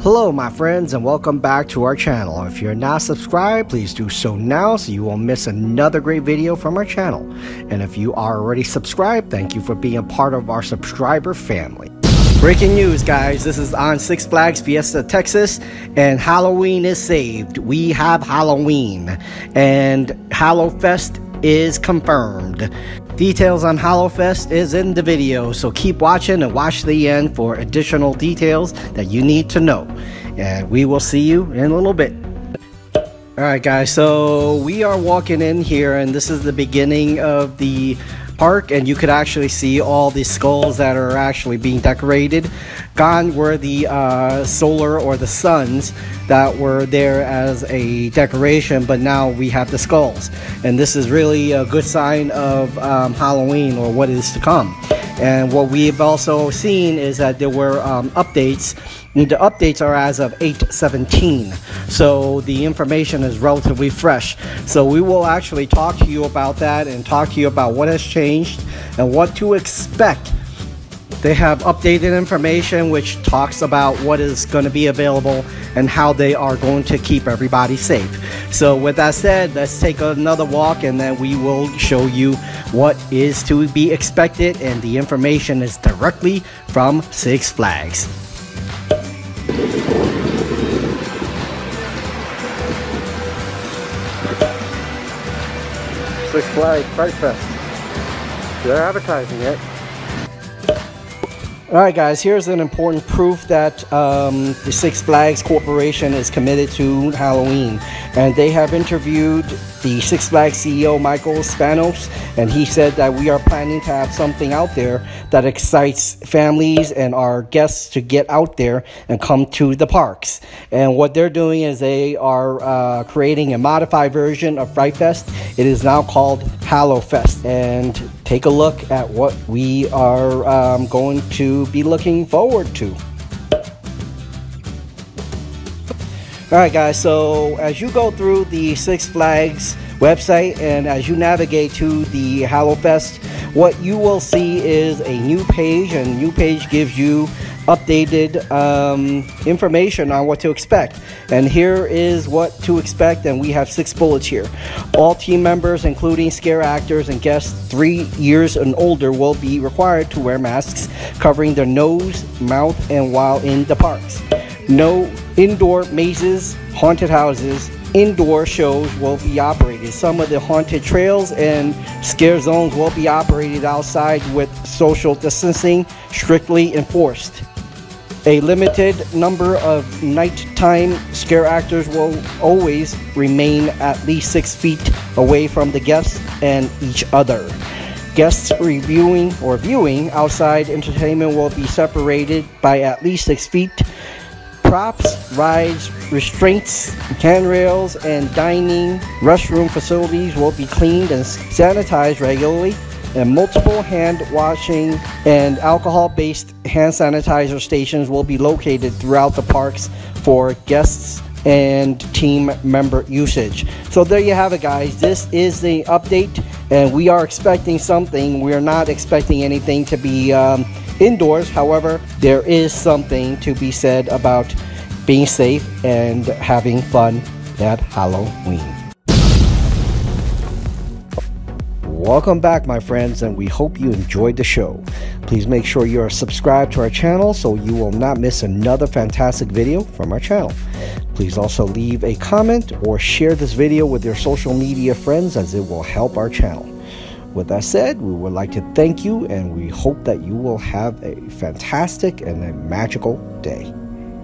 Hello my friends, and welcome back to our channel. If you're not subscribed, please do so now so you won't miss another great video from our channel. And if you are already subscribed, thank you for being a part of our subscriber family. Breaking news, guys, this is on Six Flags Fiesta, Texas, and Halloween is saved. We have Halloween, and HalloFest is confirmed. Details on HalloFest is in the video, so keep watching and watch the end for additional details that you need to know. And we will see you in a little bit. Alright guys, so we are walking in here, and this is the beginning of the park, and you could actually see all the skulls that are actually being decorated. Gone were the solar or the suns that were there as a decoration, but now we have the skulls, and this is really a good sign of Halloween, or what is to come. And what we've also seen is that there were updates. The updates are as of 8/17, so the information is relatively fresh. So we will actually talk to you about that and talk to you about what has changed and what to expect. They have updated information which talks about what is going to be available and how they are going to keep everybody safe. So with that said, let's take another walk, and then we will show you what is to be expected, and the information is directly from Six Flags. Six Flags Fright Fest. They're advertising it. Alright guys, here's an important proof that the Six Flags Corporation is committed to Halloween. And they have interviewed the Six Flags CEO Michael Spanos, and he said that we are planning to have something out there that excites families and our guests to get out there and come to the parks. And what they're doing is they are creating a modified version of Fright Fest. It is now called HalloFest, and take a look at what we are going to be looking forward to. Alright guys, so as you go through the Six Flags website and as you navigate to the HalloFest, what you will see is a new page, and new page gives you updated information on what to expect. And here is what to expect, and we have 6 bullets here. All team members, including scare actors and guests 3 years and older, will be required to wear masks covering their nose, mouth, and while in the parks. No indoor mazes, haunted houses, indoor shows will be operated. Some of the haunted trails and scare zones will be operated outside with social distancing strictly enforced. A limited number of nighttime scare actors will always remain at least 6 feet away from the guests and each other. Guests reviewing or viewing outside entertainment will be separated by at least 6 feet. Props, rides, restraints, handrails, and dining restroom facilities will be cleaned and sanitized regularly, and multiple hand washing and alcohol-based hand sanitizer stations will be located throughout the parks for guests and team member usage. So there you have it guys, this is the update, and we are expecting something. We are not expecting anything to be indoors. However, there is something to be said about being safe and having fun at Halloween. Welcome back my friends, and we hope you enjoyed the show. Please make sure you are subscribed to our channel so you will not miss another fantastic video from our channel. Please also leave a comment or share this video with your social media friends, as it will help our channel. With that said, we would like to thank you, and we hope that you will have a fantastic and a magical day.